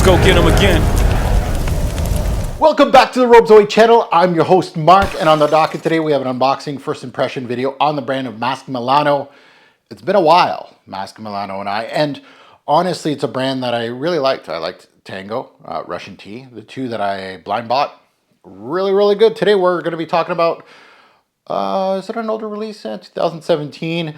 go get them again. Welcome back to the Robe Zoe channel. I'm your host Mark, and on the docket today we have an unboxing first impression video on the brand of Masque Milano. It's been a while, Masque Milano and I, and honestly it's a brand that I really liked. I liked Tango, Russian Tea, the two that I blind bought. Really good. Today we're going to be talking about, is it an older release? 2017.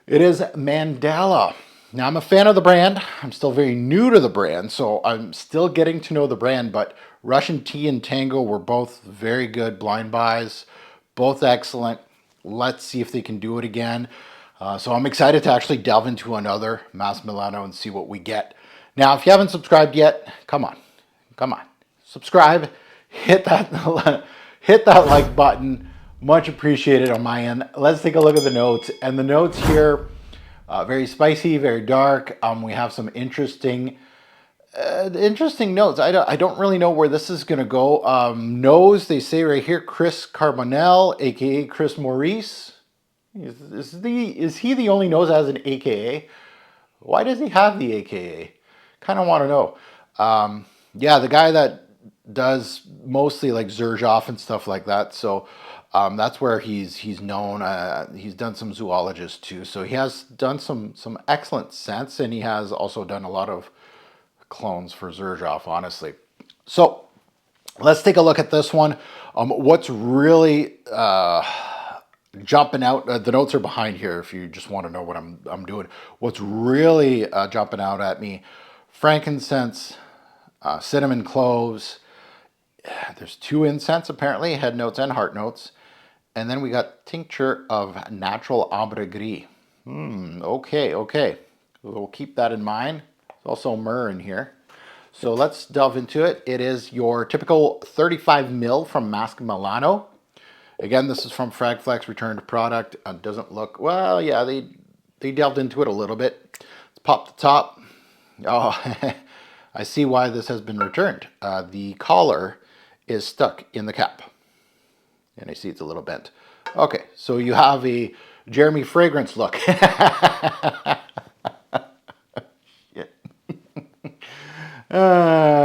It is Mandala. Now, I'm a fan of the brand. I'm still very new to the brand, so I'm still getting to know the brand, but Russian Tea and Tango were both very good blind buys, both excellent. Let's see if they can do it again. So I'm excited to actually delve into another Masque Milano and see what we get. Now, if you haven't subscribed yet, come on, subscribe, hit that like button. Much appreciated on my end. Let's take a look at the notes. And the notes here, very spicy, very dark. We have some interesting notes. I don't really know where this is going to go. Nose, they say right here, Chris Carbonell, aka Chris Maurice. Is he the only nose that has an AKA? Why does he have the AKA? Kind of want to know. Yeah, the guy that does mostly like Xerjoff and stuff like that. So that's where he's known. He's done some zoologists too. So he has done some excellent scents, and he has also done a lot of clones for Xerjoff, honestly. So let's take a look at this one. What's really jumping out, the notes are behind here if you just want to know what I'm doing. What's really jumping out at me, frankincense, cinnamon cloves. There's 2 incense apparently, head notes and heart notes. And then we got tincture of natural ambre gris. Okay. We'll keep that in mind. There's also myrrh in here. So let's delve into it. It is your typical 35 mil from Masque Milano. Again, this is from Fragflex, returned product. Doesn't look, well, yeah, they delved into it a little bit. Let's pop the top. Oh, I see why this has been returned. The collar is stuck in the cap. And I see it's a little bent. Okay, so you have a Jeremy Fragrance look.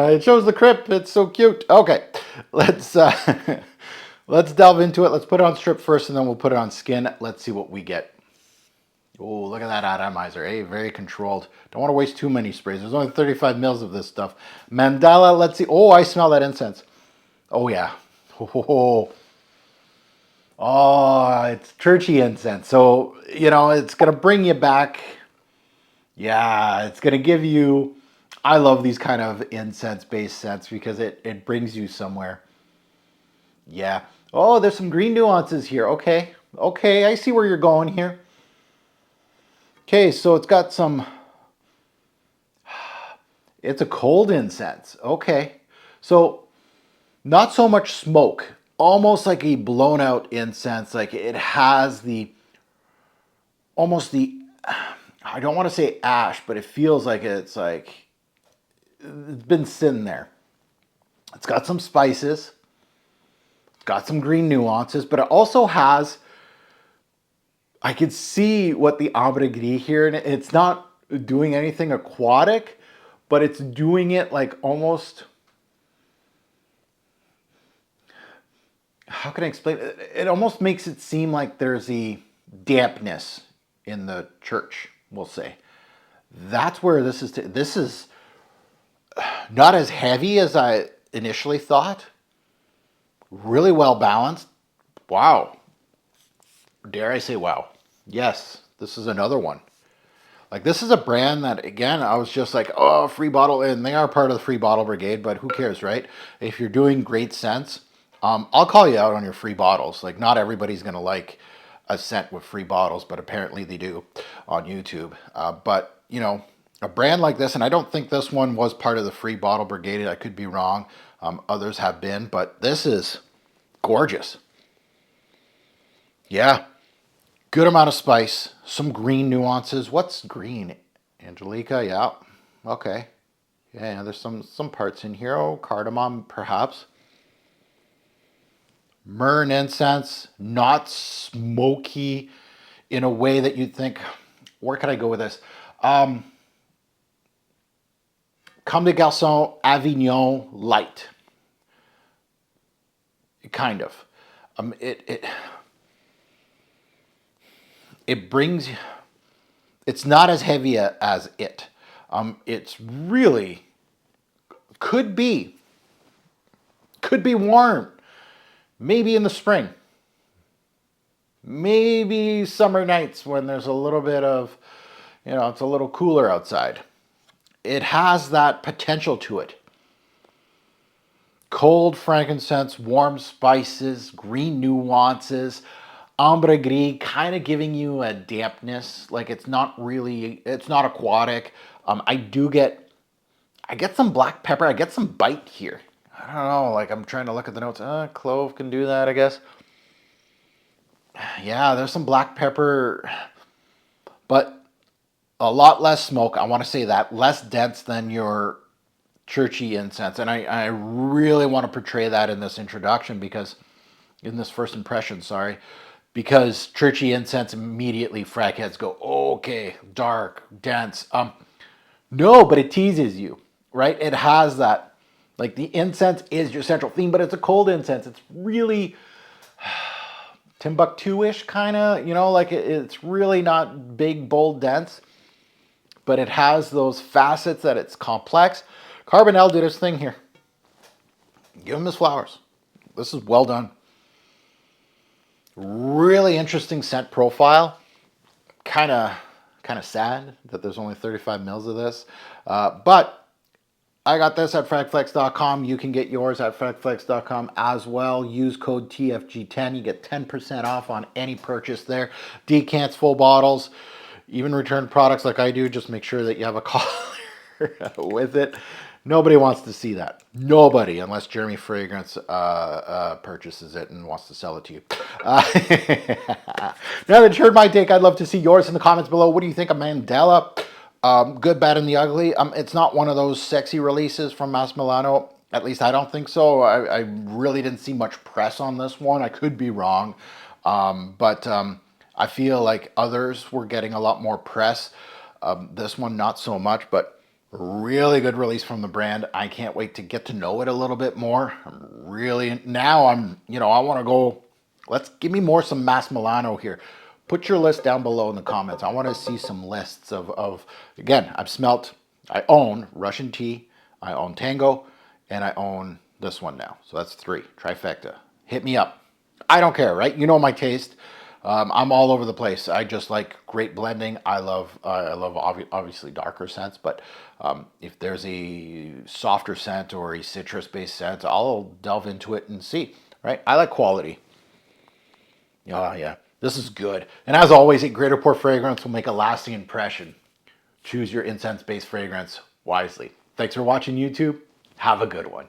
It shows the crip. It's so cute. Okay, let's delve into it. Let's put it on strip first, and then we'll put it on skin. Let's see what we get. Oh, look at that atomizer. Hey, very controlled. Don't want to waste too many sprays. There's only 35 mils of this stuff. Mandala, let's see. Oh, I smell that incense. Oh, yeah. Oh, it's churchy incense. So, it's going to bring you back. Yeah, it's going to give you... I love these kind of incense-based scents because it brings you somewhere. Yeah. Oh, there's some green nuances here. Okay, I see where you're going here. Okay, so it's got some... It's a cold incense. Okay. So, not so much smoke. Almost like a blown out incense. Like it has almost the... I don't want to say ash, but it feels like it's been sitting there. It's got some spices. It's got some green nuances, but it also has... I could see what the ambre gris here, and it's not doing anything aquatic, but it's doing it like almost... How can I explain it? It almost makes it seem like there's a dampness in the church, we'll say. That's where this is. This is not as heavy as I initially thought. Really well balanced. Wow. Dare I say wow. Yes, this is another one. Like, this is a brand that, again, I was just like, oh, free bottle. And they are part of the free bottle brigade, but who cares, right? If you're doing great scents, I'll call you out on your free bottles. Like, not everybody's going to like a scent with free bottles, but apparently they do on YouTube. But, a brand like this, and I don't think this one was part of the free bottle brigade. I could be wrong. Others have been, but this is gorgeous. Yeah. Good amount of spice. Some green nuances. What's green? Angelica, yeah. Okay. Yeah, there's some parts in here. Oh, cardamom, perhaps. Myrrh and incense, not smoky in a way that you'd think, where could I go with this? Comme des Garçons Avignon Light. Kind of. It brings, it's not as heavy as it. It's really, could be warm. Maybe in the spring. Maybe summer nights when there's a little bit of, it's a little cooler outside. It has that potential to it. Cold frankincense, warm spices, green nuances, ambre gris, kind of giving you a dampness. Like it's not aquatic. I get some black pepper. I get some bite here. I don't know. Like I'm trying to look at the notes. Clove can do that, I guess. Yeah, there's some black pepper, but a lot less smoke. I want to say that less dense than your churchy incense, and I really want to portray that in this introduction because in this first impression, sorry, because churchy incense immediately frag heads go, okay, dark, dense. No, but it teases you, right? It has that, like the incense is your central theme, but it's a cold incense. It's really Timbuktu-ish kind of, like it's really not big, bold, dense, but it has those facets that it's complex. Carbonell did his thing here. Give him his flowers. This is well done. Really interesting scent profile. Kind of sad that there's only 35 mils of this. But I got this at fragflex.com. You can get yours at fragflex.com as well. Use code TFG10. You get 10% off on any purchase there. Decants, full bottles, even return products like I do. Just make sure that you have a collar with it. Nobody wants to see that. Nobody, unless Jeremy Fragrance purchases it and wants to sell it to you. Now that you heard my take, I'd love to see yours in the comments below. What do you think of Mandala? Good, bad, and the ugly. It's not one of those sexy releases from Masque Milano. At least I don't think so. I really didn't see much press on this one. I could be wrong. But I feel like others were getting a lot more press. This one, not so much, but really good release from the brand. I can't wait to get to know it a little bit more. I want to go, give me some Masque Milano here. Put your list down below in the comments. I want to see some lists of again, I own Russian Tea, I own Tango, and I own this one now. So that's 3, trifecta. Hit me up. I don't care, right? You know my taste. I'm all over the place. I just like great blending. I love obviously darker scents, but if there's a softer scent or a citrus-based scent, I'll delve into it and see, right? I like quality. Oh, yeah. This is good. And as always, a great pour fragrance will make a lasting impression. Choose your incense-based fragrance wisely. Thanks for watching, YouTube. Have a good one.